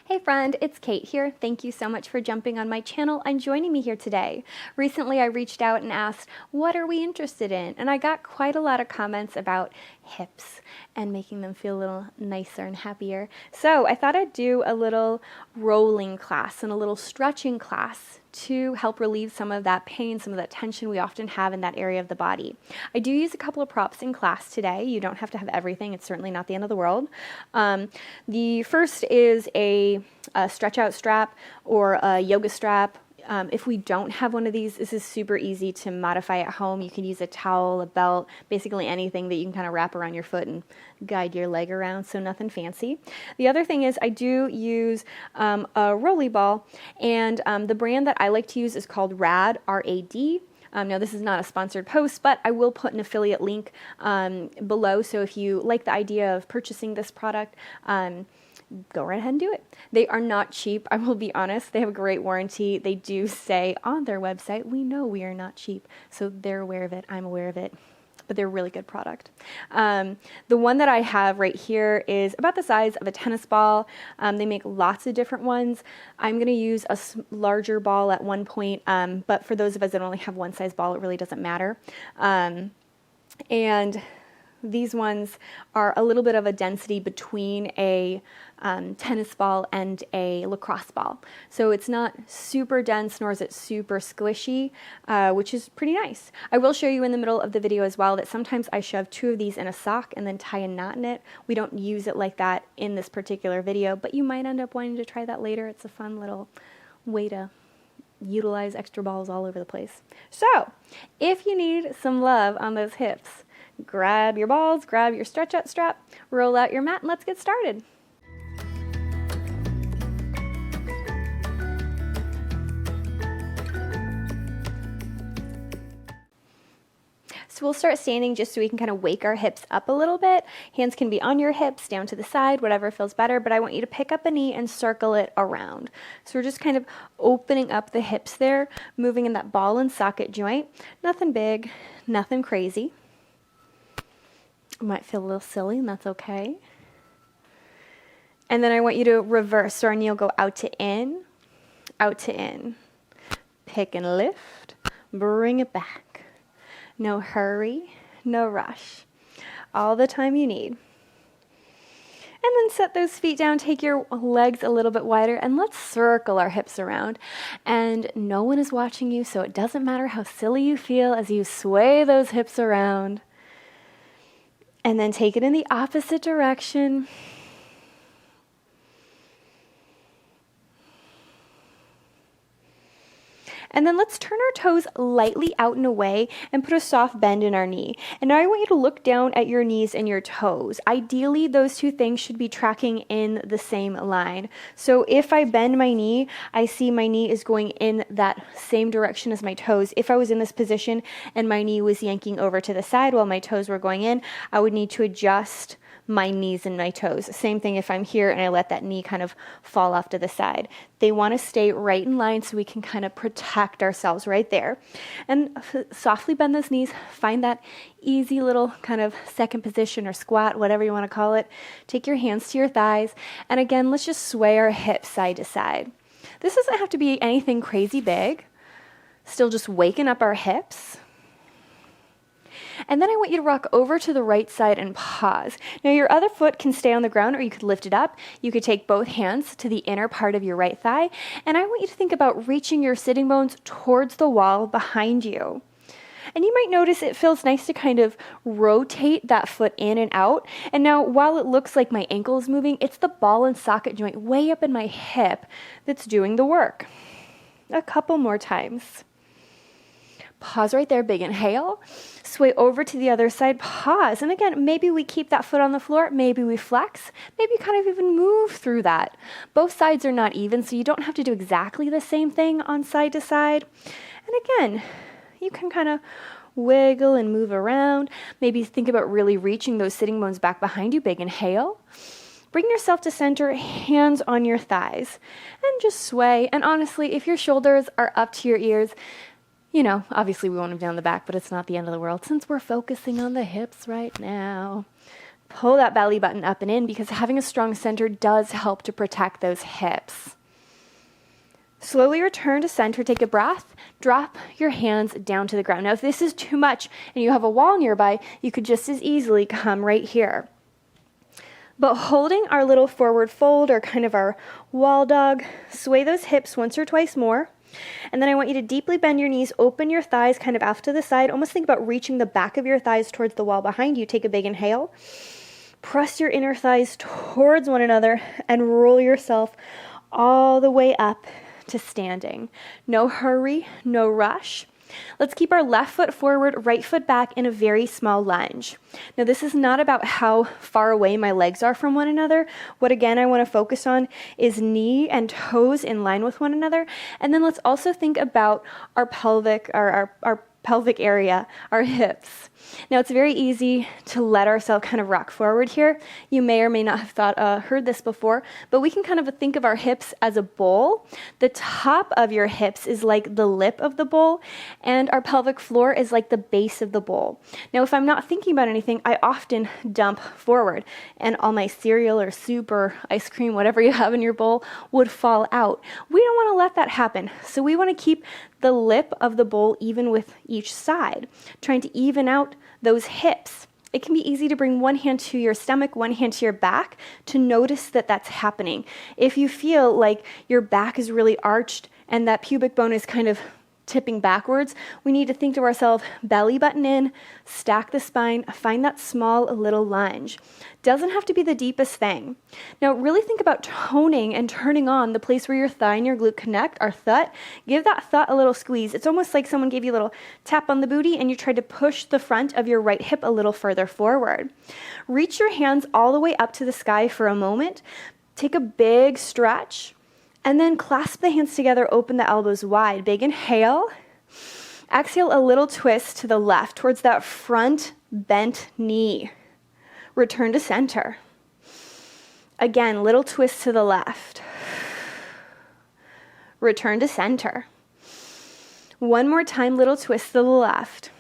Hey friend, it's Kate here. Thank you so much for jumping on my channel and joining me here today. Recently I reached out and asked, what are we interested in? And I got quite a lot of comments about hips and making them feel a little nicer and happier. So I thought I'd do a little rolling class and a little stretching class to help relieve some of that pain, some of that tension we often have in that area of the body. I do use a couple of props in class today. You don't have to have everything. It's certainly not the end of the world. The first is a stretch out strap or a yoga strap. If we don't have one of these, this is super easy to modify at home. You can use a towel, a belt, basically anything that you can kind of wrap around your foot and guide your leg around, so nothing fancy. The other thing is I do use a rolly ball, and the brand that I like to use is called RAD, R-A-D. Now this is not a sponsored post, but I will put an affiliate link below, so if you like the idea of purchasing this product, go right ahead and do it. They are not cheap, I will be honest. They have a great warranty. They do say on their website, we know we are not cheap. So they're aware of it, I'm aware of it, but they're a really good product. The one that I have right here is about the size of a tennis ball. They make lots of different ones. I'm going to use a larger ball at one point, but for those of us that only have one size ball, it really doesn't matter. And these ones are a little bit of a density between a tennis ball and a lacrosse ball. So it's not super dense, nor is it super squishy, which is pretty nice. I will show you in the middle of the video as well that sometimes I shove two of these in a sock and then tie a knot in it. We don't use it like that in this particular video, but you might end up wanting to try that later. It's a fun little way to utilize extra balls all over the place. So if you need some love on those hips, grab your balls, grab your stretch out strap, roll out your mat, and let's get started. So we'll start standing just so we can kind of wake our hips up a little bit. Hands can be on your hips, down to the side, whatever feels better, but I want you to pick up a knee and circle it around. So we're just kind of opening up the hips there, moving in that ball and socket joint. Nothing big, nothing crazy. Might feel a little silly, and that's okay. And then I want you to reverse. So our knee will go out to in, out to in. Pick and lift, bring it back. No hurry, no rush. All the time you need. And then set those feet down, take your legs a little bit wider, and let's circle our hips around. And no one is watching you, so it doesn't matter how silly you feel as you sway those hips around. And then take it in the opposite direction. And then let's turn our toes lightly out and away and put a soft bend in our knee. And now I want you to look down at your knees and your toes. Ideally, those two things should be tracking in the same line. So if I bend my knee, I see my knee is going in that same direction as my toes. If I was in this position and my knee was yanking over to the side while my toes were going in, I would need to adjust my knees and my toes. Same thing if I'm here and I let that knee kind of fall off to the side. They want to stay right in line so we can kind of protect ourselves right there. And softly bend those knees. Find that easy little kind of second position or squat, whatever you want to call it. Take your hands to your thighs. And again, let's just sway our hips side to side. This doesn't have to be anything crazy big. Still just waking up our hips. And then I want you to rock over to the right side and pause. Now your other foot can stay on the ground, or you could lift it up. You could take both hands to the inner part of your right thigh. And I want you to think about reaching your sitting bones towards the wall behind you. And you might notice it feels nice to kind of rotate that foot in and out. And now while it looks like my ankle is moving, it's the ball and socket joint way up in my hip that's doing the work. A couple more times. Pause right there, big inhale. Sway over to the other side, pause. And again, maybe we keep that foot on the floor, maybe we flex, maybe kind of even move through that. Both sides are not even, so you don't have to do exactly the same thing on side to side. And again, you can kind of wiggle and move around. Maybe think about really reaching those sitting bones back behind you, big inhale. Bring yourself to center, hands on your thighs, and just sway. And honestly, if your shoulders are up to your ears, you know, obviously we want them down the back, but it's not the end of the world since we're focusing on the hips right now. Pull that belly button up and in, because having a strong center does help to protect those hips. Slowly return to center, take a breath, drop your hands down to the ground. Now, if this is too much and you have a wall nearby, you could just as easily come right here. But holding our little forward fold, or kind of our wall dog, sway those hips once or twice more. And then I want you to deeply bend your knees, open your thighs kind of off to the side. Almost think about reaching the back of your thighs towards the wall behind you. Take a big inhale. Press your inner thighs towards one another and roll yourself all the way up to standing. No hurry, no rush. Let's keep our left foot forward, right foot back in a very small lunge. Now, this is not about how far away my legs are from one another. What, again, I want to focus on is knee and toes in line with one another. And then let's also think about our pelvic, our pelvic area, our hips. Now, it's very easy to let ourselves kind of rock forward here. You may or may not have heard this before, but we can kind of think of our hips as a bowl. The top of your hips is like the lip of the bowl, and our pelvic floor is like the base of the bowl. Now, if I'm not thinking about anything, I often dump forward, and all my cereal or soup or ice cream, whatever you have in your bowl, would fall out. We don't want to let that happen, so we want to keep the lip of the bowl even with each side, trying to even out those hips. It can be easy to bring one hand to your stomach, one hand to your back, to notice that that's happening. If you feel like your back is really arched and that pubic bone is kind of tipping backwards, we need to think to ourselves, belly button in, stack the spine, find that small little lunge. Doesn't have to be the deepest thing. Now, really think about toning and turning on the place where your thigh and your glute connect, our thut. Give that thut a little squeeze. It's almost like someone gave you a little tap on the booty and you tried to push the front of your right hip a little further forward. Reach your hands all the way up to the sky for a moment. Take a big stretch. And then clasp the hands together, open the elbows wide. Big inhale. Exhale, a little twist to the left towards that front bent knee. Return to center. Again, little twist to the left. Return to center. One more time, little twist to the left.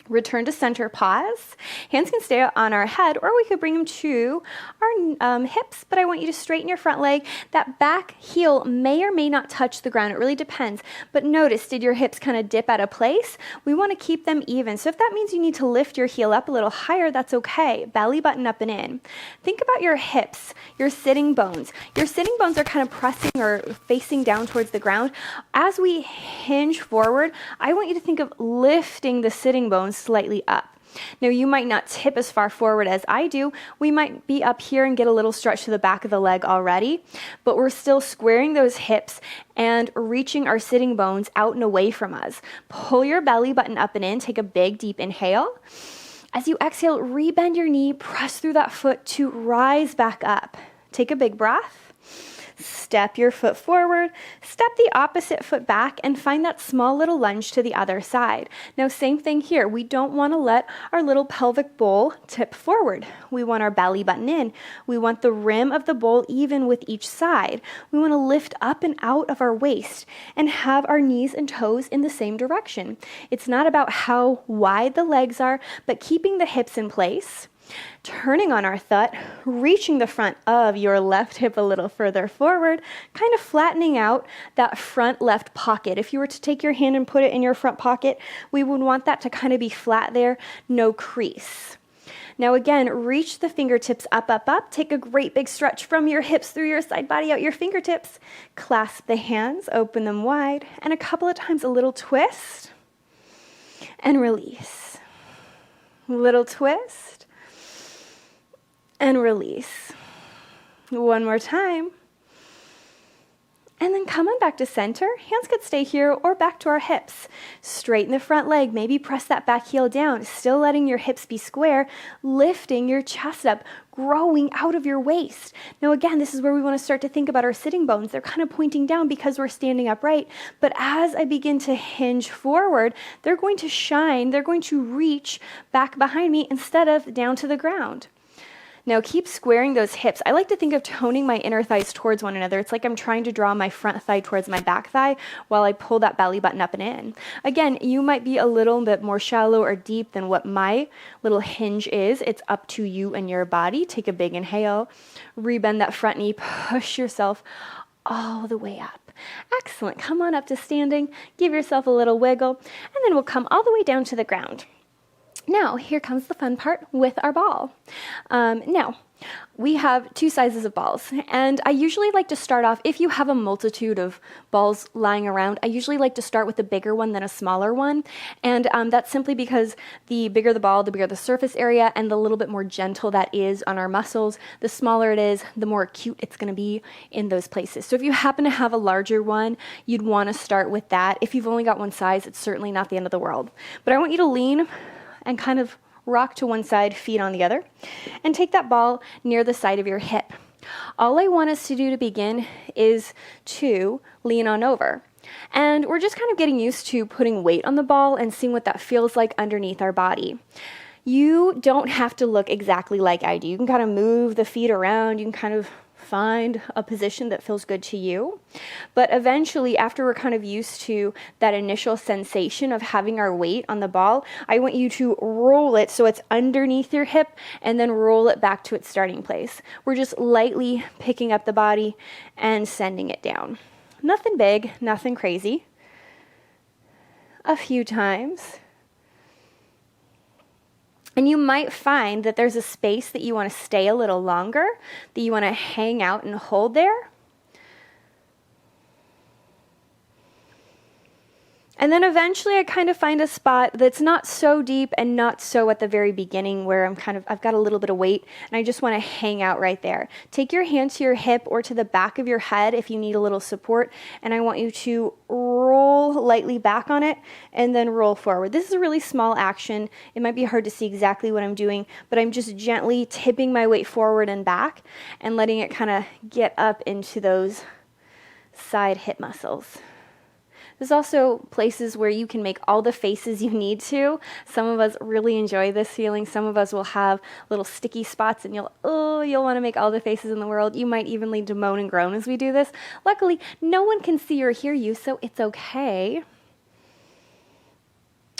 Return to center, pause. Hands can stay on our head, or we could bring them to our hips, but I want you to straighten your front leg. That back heel may or may not touch the ground. It really depends. But notice, did your hips kind of dip out of place? We want to keep them even. So if that means you need to lift your heel up a little higher, that's okay. Belly button up and in. Think about your hips, your sitting bones. Your sitting bones are kind of pressing or facing down towards the ground. As we hinge forward, I want you to think of lifting the sitting bones slightly up. Now, you might not tip as far forward as I do. We might be up here and get a little stretch to the back of the leg already, but we're still squaring those hips and reaching our sitting bones out and away from us. Pull your belly button up and in. Take a big, deep inhale. As you exhale, rebend your knee, press through that foot to rise back up. Take a big breath. Step your foot forward, step the opposite foot back, and find that small little lunge to the other side. Now, same thing here. We don't want to let our little pelvic bowl tip forward. We want our belly button in. We want the rim of the bowl even with each side. We want to lift up and out of our waist and have our knees and toes in the same direction. It's not about how wide the legs are, but keeping the hips in place. Turning on our thut, reaching the front of your left hip a little further forward, kind of flattening out that front left pocket. If you were to take your hand and put it in your front pocket, we would want that to kind of be flat there, no crease. Now again, reach the fingertips up, up, up. Take a great big stretch from your hips through your side body out your fingertips. Clasp the hands, open them wide, and a couple of times a little twist and release. Little twist and release. One more time. And then come on back to center. Hands could stay here or back to our hips. Straighten the front leg. Maybe press that back heel down. Still letting your hips be square. Lifting your chest up. Growing out of your waist. Now again, this is where we want to start to think about our sitting bones. They're kind of pointing down because we're standing upright. But as I begin to hinge forward, they're going to shine. They're going to reach back behind me instead of down to the ground. Now keep squaring those hips. I like to think of toning my inner thighs towards one another. It's like I'm trying to draw my front thigh towards my back thigh while I pull that belly button up and in. Again, you might be a little bit more shallow or deep than what my little hinge is. It's up to you and your body. Take a big inhale, rebend that front knee, push yourself all the way up. Excellent. Come on up to standing. Give yourself a little wiggle, and then we'll come all the way down to the ground. Now, here comes the fun part with our ball. Now, we have two sizes of balls, and I usually like to start off, if you have a multitude of balls lying around, I usually like to start with a bigger one than a smaller one, and that's simply because the bigger the ball, the bigger the surface area, and the little bit more gentle that is on our muscles, the smaller it is, the more acute it's going to be in those places. So if you happen to have a larger one, you'd want to start with that. If you've only got one size, it's certainly not the end of the world. But I want you to lean and kind of rock to one side, feet on the other, and take that ball near the side of your hip. All I want us to do to begin is to lean on over. And we're just kind of getting used to putting weight on the ball and seeing what that feels like underneath our body. You don't have to look exactly like I do. You can kind of move the feet around. You can kind of find a position that feels good to you. But eventually, after we're kind of used to that initial sensation of having our weight on the ball, I want you to roll it so it's underneath your hip and then roll it back to its starting place. We're just lightly picking up the body and sending it down. Nothing big, nothing crazy. A few times. And you might find that there's a space that you want to stay a little longer, that you want to hang out and hold there. And then eventually I kind of find a spot that's not so deep and not so at the very beginning where I've got a little bit of weight and I just want to hang out right there. Take your hand to your hip or to the back of your head if you need a little support, and I want you to roll lightly back on it and then roll forward. This is a really small action. It might be hard to see exactly what I'm doing, but I'm just gently tipping my weight forward and back and letting it kind of get up into those side hip muscles. There's also places where you can make all the faces you need to. Some of us really enjoy this feeling. Some of us will have little sticky spots and you'll want to make all the faces in the world. You might even lead to moan and groan as we do this. Luckily, no one can see or hear you, so it's okay.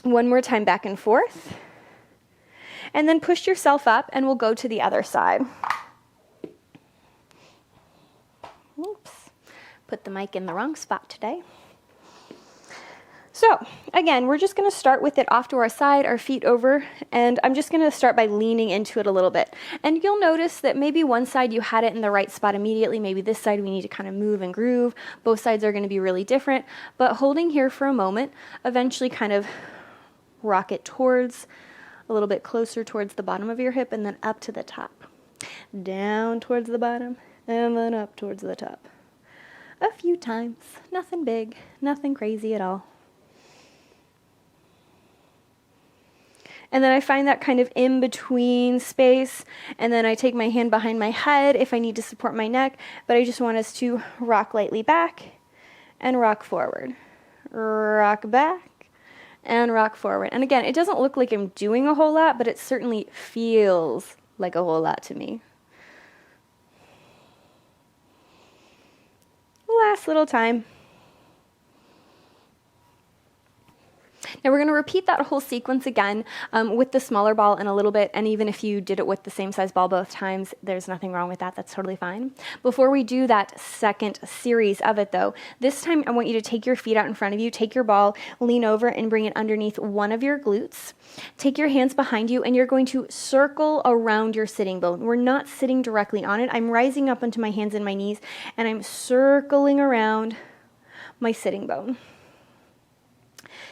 One more time, back and forth. And then push yourself up and we'll go to the other side. Oops, put the mic in the wrong spot today. So again, we're just going to start with it off to our side, our feet over, and I'm just going to start by leaning into it a little bit. And you'll notice that maybe one side you had it in the right spot immediately, maybe this side we need to kind of move and groove. Both sides are going to be really different, but holding here for a moment, eventually kind of rock it towards, a little bit closer towards the bottom of your hip and then up to the top. Down towards the bottom and then up towards the top. A few times, nothing big, nothing crazy at all. And then I find that kind of in-between space, and then I take my hand behind my head if I need to support my neck, but I just want us to rock lightly back and rock forward. Rock back and rock forward. And again, it doesn't look like I'm doing a whole lot, but it certainly feels like a whole lot to me. Last little time. Now we're going to repeat that whole sequence again with the smaller ball in a little bit, and even if you did it with the same size ball both times, there's nothing wrong with that. That's totally fine. Before we do that second series of it though, this time I want you to take your feet out in front of you, take your ball, lean over and bring it underneath one of your glutes. Take your hands behind you and you're going to circle around your sitting bone. We're not sitting directly on it. I'm rising up onto my hands and my knees and I'm circling around my sitting bone.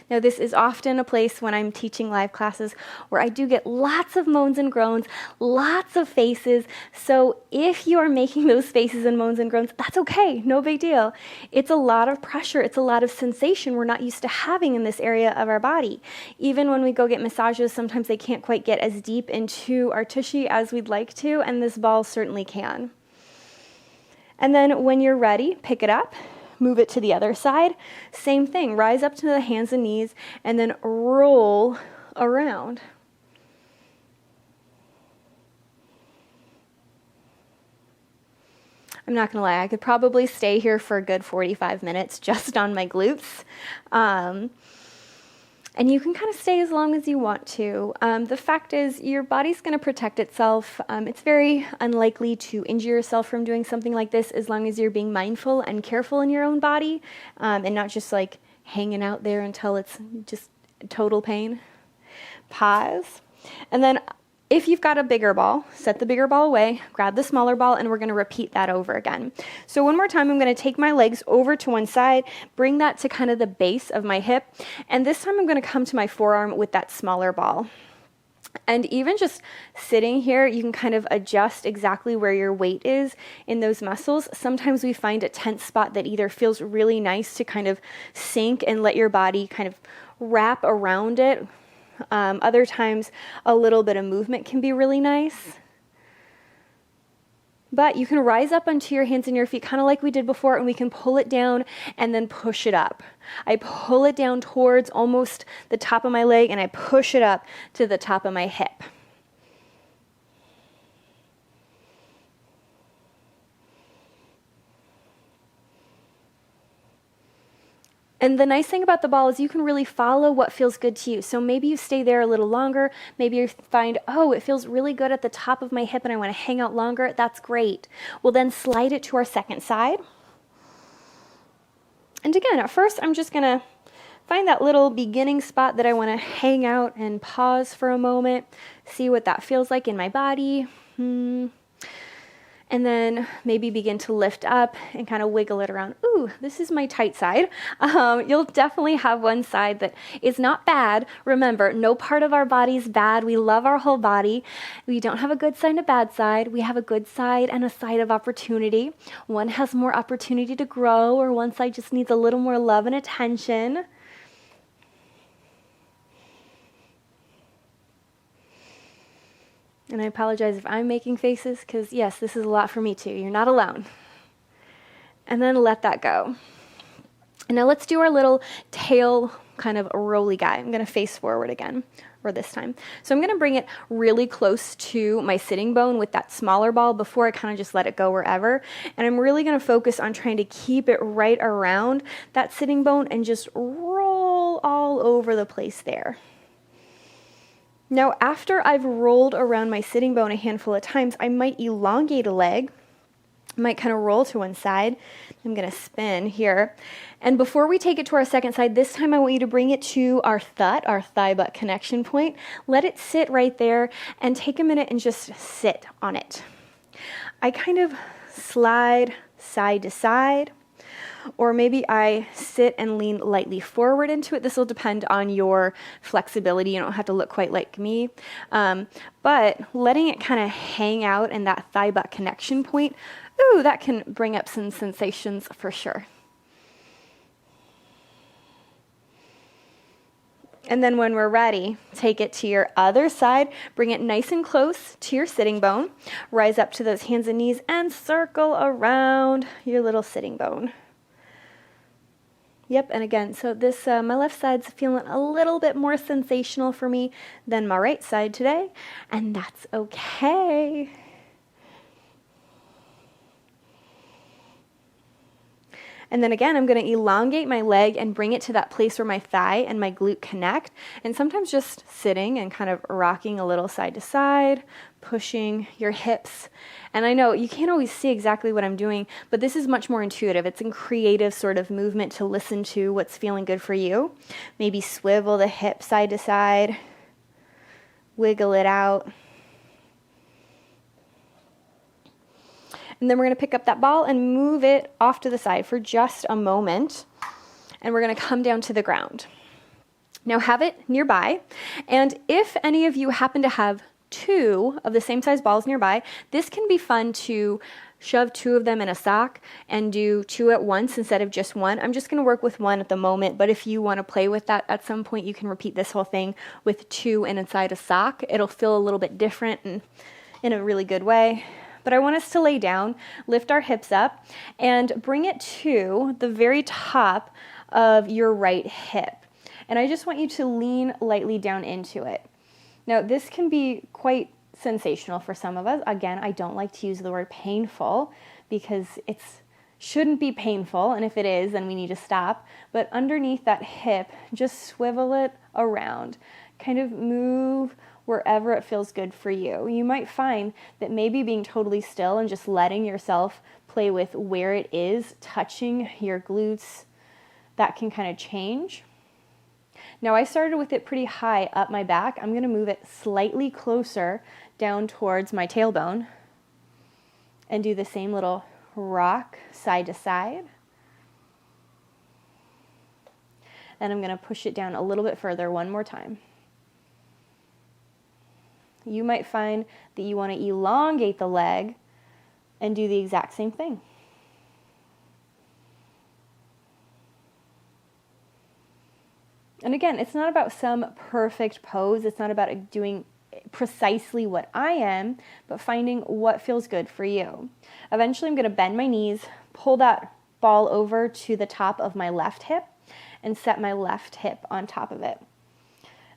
Now, this is often a place when I'm teaching live classes where I do get lots of moans and groans, lots of faces. So if you are making those faces and moans and groans, that's okay, no big deal. It's a lot of pressure. It's a lot of sensation we're not used to having in this area of our body. Even when we go get massages, sometimes they can't quite get as deep into our tushy as we'd like to, and this ball certainly can. And then when you're ready, pick it up. Move it to the other side. Same thing, rise up to the hands and knees and then roll around. I'm not gonna lie, I could probably stay here for a good 45 minutes just on my glutes. And you can kind of stay as long as you want to. The fact is, your body's going to protect itself. It's very unlikely to injure yourself from doing something like this as long as you're being mindful and careful in your own body, and not just like hanging out there until it's just total pain. Pause. And then if you've got a bigger ball, set the bigger ball away, grab the smaller ball, and we're going to repeat that over again. So one more time, I'm going to take my legs over to one side, bring that to kind of the base of my hip, and this time I'm going to come to my forearm with that smaller ball. And even just sitting here, you can kind of adjust exactly where your weight is in those muscles. Sometimes we find a tense spot that either feels really nice to kind of sink and let your body kind of wrap around it. Other times, a little bit of movement can be really nice. But you can rise up onto your hands and your feet, kind of like we did before, and we can pull it down and then push it up. I pull it down towards almost the top of my leg, and I push it up to the top of my hip. And the nice thing about the ball is you can really follow what feels good to you. So maybe you stay there a little longer. Maybe you find, oh, it feels really good at the top of my hip and I want to hang out longer. That's great. We'll then slide it to our second side. And again, at first, I'm just going to find that little beginning spot that I want to hang out and pause for a moment, see what that feels like in my body. And then maybe begin to lift up and kind of wiggle it around. Ooh, this is my tight side. You'll definitely have one side that is not bad. Remember, no part of our body is bad. We love our whole body. We don't have a good side and a bad side. We have a good side and a side of opportunity. One has more opportunity to grow, or one side just needs a little more love and attention. And I apologize if I'm making faces, because yes, this is a lot for me too. You're not alone. And then let that go. And now let's do our little tail kind of rolly guy. I'm going to face forward again, or this time. So I'm going to bring it really close to my sitting bone with that smaller ball before I kind of just let it go wherever. And I'm really going to focus on trying to keep it right around that sitting bone and just roll all over the place there. Now, after I've rolled around my sitting bone a handful of times, I might elongate a leg. I might kind of roll to one side. I'm going to spin here. And before we take it to our second side, this time I want you to bring it to our thud, our thigh-butt connection point. Let it sit right there and take a minute and just sit on it. I kind of slide side to side, or maybe I sit and lean lightly forward into it. This will depend on your flexibility. You don't have to look quite like me. But letting it kind of hang out in that thigh-butt connection point, ooh, that can bring up some sensations for sure. And then when we're ready, take it to your other side, bring it nice and close to your sitting bone, rise up to those hands and knees, and circle around your little sitting bone. Yep, and again, so this, my left side's feeling a little bit more sensational for me than my right side today, and that's okay. And then again, I'm going to elongate my leg and bring it to that place where my thigh and my glute connect. And sometimes just sitting and kind of rocking a little side to side, pushing your hips. And I know you can't always see exactly what I'm doing, but this is much more intuitive. It's a creative sort of movement to listen to what's feeling good for you. Maybe swivel the hip side to side, wiggle it out. And then we're going to pick up that ball and move it off to the side for just a moment. And we're going to come down to the ground. Now have it nearby. And if any of you happen to have two of the same size balls nearby, this can be fun to shove two of them in a sock and do two at once instead of just one. I'm just going to work with one at the moment, but if you want to play with that at some point, you can repeat this whole thing with two and inside a sock. It'll feel a little bit different and in a really good way. But I want us to lay down, lift our hips up, and bring it to the very top of your right hip. And I just want you to lean lightly down into it. Now, this can be quite sensational for some of us. Again, I don't like to use the word painful because it's shouldn't be painful, and if it is, then we need to stop. But underneath that hip, just swivel it around. Kind of move wherever it feels good for you. You might find that maybe being totally still and just letting yourself play with where it is, touching your glutes, that can kind of change. Now I started with it pretty high up my back. I'm going to move it slightly closer down towards my tailbone and do the same little rock side to side. And I'm going to push it down a little bit further one more time. You might find that you want to elongate the leg and do the exact same thing. And again, it's not about some perfect pose. It's not about doing precisely what I am, but finding what feels good for you. Eventually, I'm going to bend my knees, pull that ball over to the top of my left hip, and set my left hip on top of it.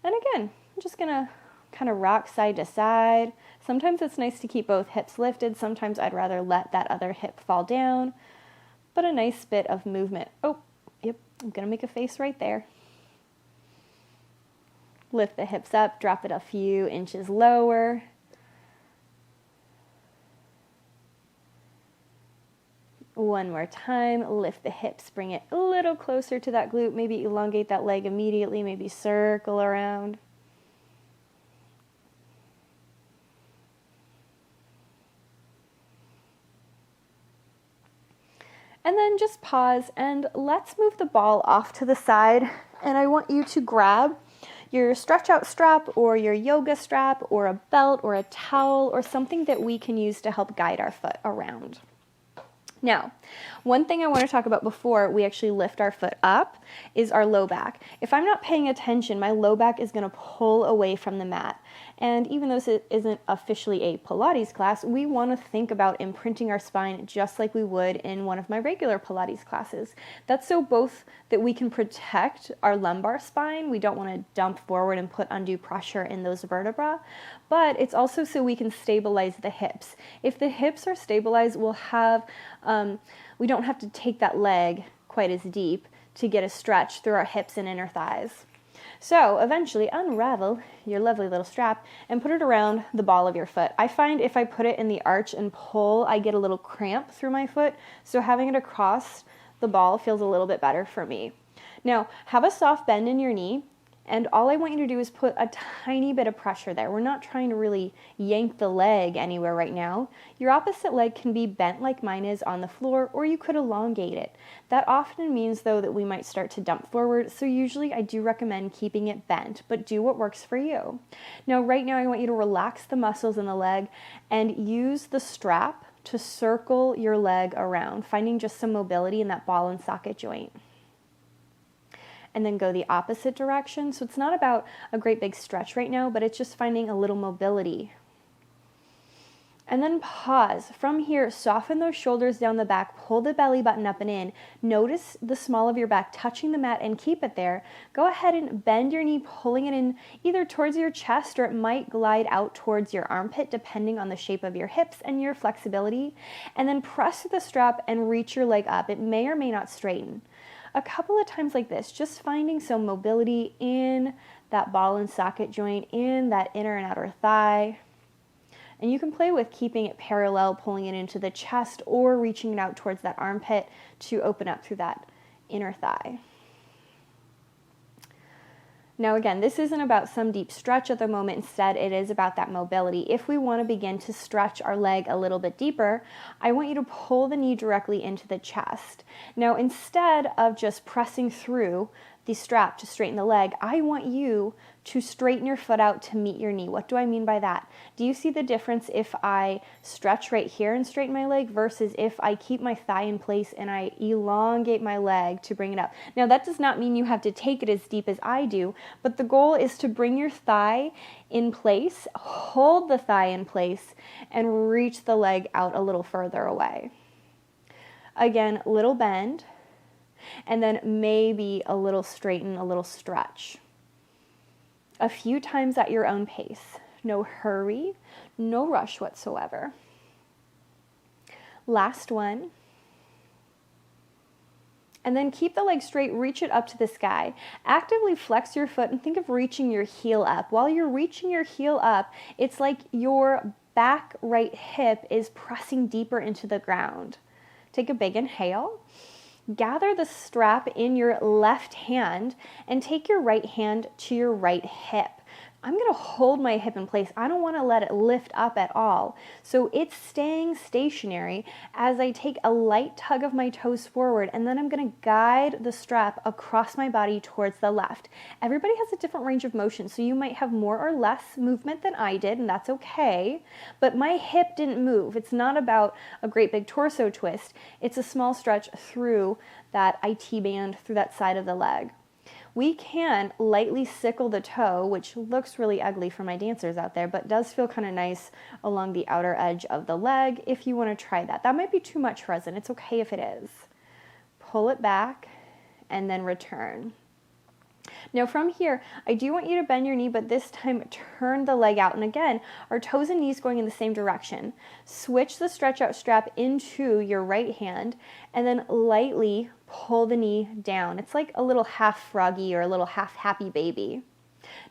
And again, I'm just going to kind of rock side to side. Sometimes it's nice to keep both hips lifted. Sometimes I'd rather let that other hip fall down, but a nice bit of movement. Oh, yep, I'm going to make a face right there. Lift the hips up, drop it a few inches lower. One more time, lift the hips, bring it a little closer to that glute, maybe elongate that leg immediately, maybe circle around. And then just pause and let's move the ball off to the side. And I want you to grab your stretch out strap or your yoga strap or a belt or a towel or something that we can use to help guide our foot around. Now, one thing I want to talk about before we actually lift our foot up is our low back. If I'm not paying attention, my low back is going to pull away from the mat. And even though this isn't officially a Pilates class, we want to think about imprinting our spine just like we would in one of my regular Pilates classes. That's so both that we can protect our lumbar spine. We don't want to dump forward and put undue pressure in those vertebrae, but it's also so we can stabilize the hips. If the hips are stabilized, we'll have we don't have to take that leg quite as deep to get a stretch through our hips and inner thighs. So eventually unravel your lovely little strap and put it around the ball of your foot. I find if I put it in the arch and pull, I get a little cramp through my foot. So having it across the ball feels a little bit better for me. Now, have a soft bend in your knee. And all I want you to do is put a tiny bit of pressure there. We're not trying to really yank the leg anywhere right now. Your opposite leg can be bent like mine is on the floor, or you could elongate it. That often means, though, that we might start to dump forward, so usually I do recommend keeping it bent, but do what works for you. Now, right now, I want you to relax the muscles in the leg and use the strap to circle your leg around, finding just some mobility in that ball and socket joint. And then go the opposite direction. So it's not about a great big stretch right now, but it's just finding a little mobility. And then pause. From here, soften those shoulders down the back, pull the belly button up and in. Notice the small of your back touching the mat and keep it there. Go ahead and bend your knee, pulling it in either towards your chest or it might glide out towards your armpit, depending on the shape of your hips and your flexibility. And then press the strap and reach your leg up. It may or may not straighten. A couple of times like this, just finding some mobility in that ball and socket joint, in that inner and outer thigh. And you can play with keeping it parallel, pulling it into the chest, or reaching it out towards that armpit to open up through that inner thigh. Now again, this isn't about some deep stretch at the moment. Instead, it is about that mobility. If we want to begin to stretch our leg a little bit deeper, I want you to pull the knee directly into the chest. Now, instead of just pressing through the strap to straighten the leg, I want you to straighten your foot out to meet your knee. What do I mean by that? Do you see the difference if I stretch right here and straighten my leg versus if I keep my thigh in place and I elongate my leg to bring it up? Now, that does not mean you have to take it as deep as I do, but the goal is to bring your thigh in place, hold the thigh in place, and reach the leg out a little further away. Again, little bend, and then maybe a little straighten, a little stretch. A few times at your own pace. No hurry, no rush whatsoever. Last one. And then keep the leg straight, reach it up to the sky. Actively flex your foot and think of reaching your heel up. While you're reaching your heel up, it's like your back right hip is pressing deeper into the ground. Take a big inhale. Gather the strap in your left hand and take your right hand to your right hip. I'm going to hold my hip in place. I don't want to let it lift up at all. So it's staying stationary as I take a light tug of my toes forward, and then I'm going to guide the strap across my body towards the left. Everybody has a different range of motion, so you might have more or less movement than I did, and that's okay. But my hip didn't move. It's not about a great big torso twist. It's a small stretch through that IT band, through that side of the leg. We can lightly sickle the toe, which looks really ugly for my dancers out there, but does feel kind of nice along the outer edge of the leg if you want to try that. That might be too much for us, and it's okay if it is. Pull it back and then return. Now from here, I do want you to bend your knee, but this time turn the leg out. And again, our toes and knees going in the same direction. Switch the stretch out strap into your right hand and then lightly pull the knee down. It's like a little half froggy or a little half happy baby.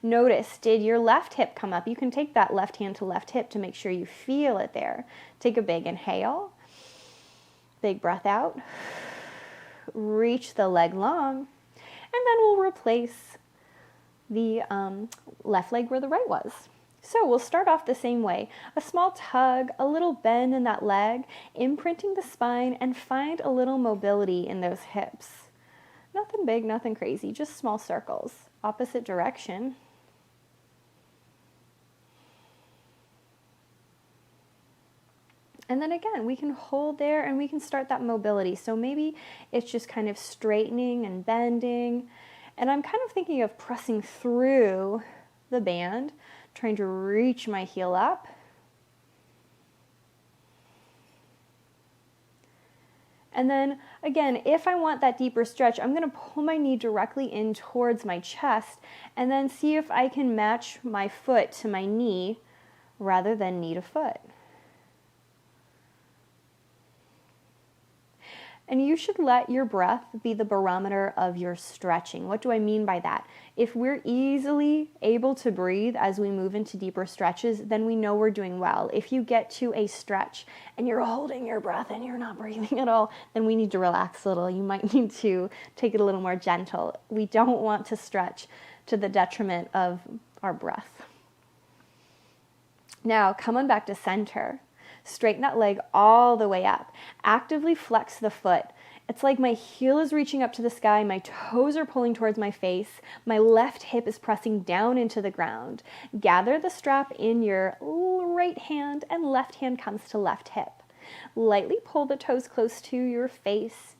Notice, did your left hip come up? You can take that left hand to left hip to make sure you feel it there. Take a big inhale, big breath out, reach the leg long. And then we'll replace the left leg where the right was. So we'll start off the same way. A small tug, a little bend in that leg, imprinting the spine, and find a little mobility in those hips. Nothing big, nothing crazy, just small circles. Opposite direction. And then again, we can hold there and we can start that mobility. So maybe it's just kind of straightening and bending. And I'm kind of thinking of pressing through the band, trying to reach my heel up. And then again, if I want that deeper stretch, I'm going to pull my knee directly in towards my chest and then see if I can match my foot to my knee rather than knee to foot. And you should let your breath be the barometer of your stretching. What do I mean by that? If we're easily able to breathe as we move into deeper stretches, then we know we're doing well. If you get to a stretch and you're holding your breath and you're not breathing at all, then we need to relax a little. You might need to take it a little more gentle. We don't want to stretch to the detriment of our breath. Now, come on back to center. Straighten that leg all the way up. Actively flex the foot. It's like my heel is reaching up to the sky, my toes are pulling towards my face, my left hip is pressing down into the ground. Gather the strap in your right hand and left hand comes to left hip. Lightly pull the toes close to your face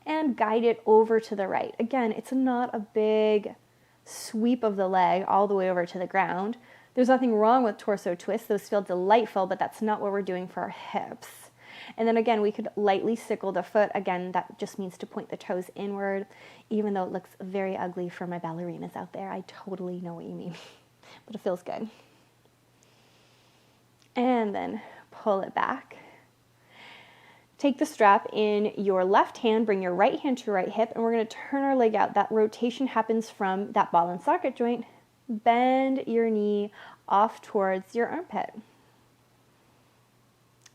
and guide it over to the right. Again, it's not a big sweep of the leg all the way over to the ground. There's nothing wrong with torso twists. Those feel delightful, but that's not what we're doing for our hips. And then again, we could lightly sickle the foot. Again, that just means to point the toes inward, even though it looks very ugly for my ballerinas out there. I totally know what you mean, but it feels good. And then pull it back. Take the strap in your left hand, bring your right hand to your right hip, and we're going to turn our leg out. That rotation happens from that ball and socket joint. Bend your knee off towards your armpit.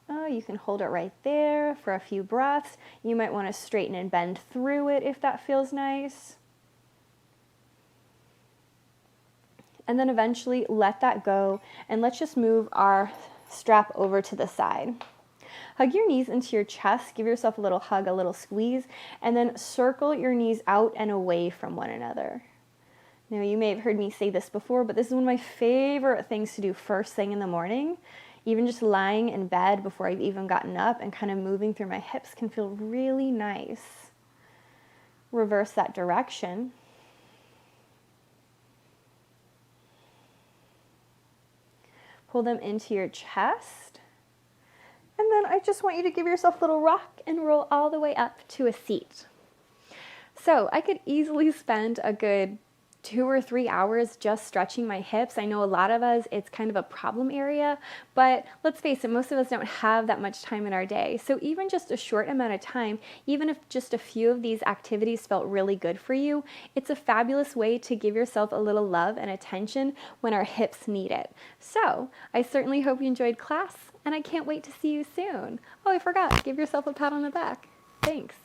Oh, you can hold it right there for a few breaths. You might want to straighten and bend through it if that feels nice. And then eventually let that go, and let's just move our strap over to the side. Hug your knees into your chest, give yourself a little hug, a little squeeze, and then circle your knees out and away from one another. Now, you may have heard me say this before, but this is one of my favorite things to do first thing in the morning. Even just lying in bed before I've even gotten up and kind of moving through my hips can feel really nice. Reverse that direction. Pull them into your chest. And then I just want you to give yourself a little rock and roll all the way up to a seat. So I could easily spend a good 2 or 3 hours just stretching my hips. I know a lot of us, it's kind of a problem area, but let's face it, most of us don't have that much time in our day. So even just a short amount of time, even if just a few of these activities felt really good for you, it's a fabulous way to give yourself a little love and attention when our hips need it. So I certainly hope you enjoyed class, and I can't wait to see you soon. Oh, I forgot, give yourself a pat on the back. Thanks.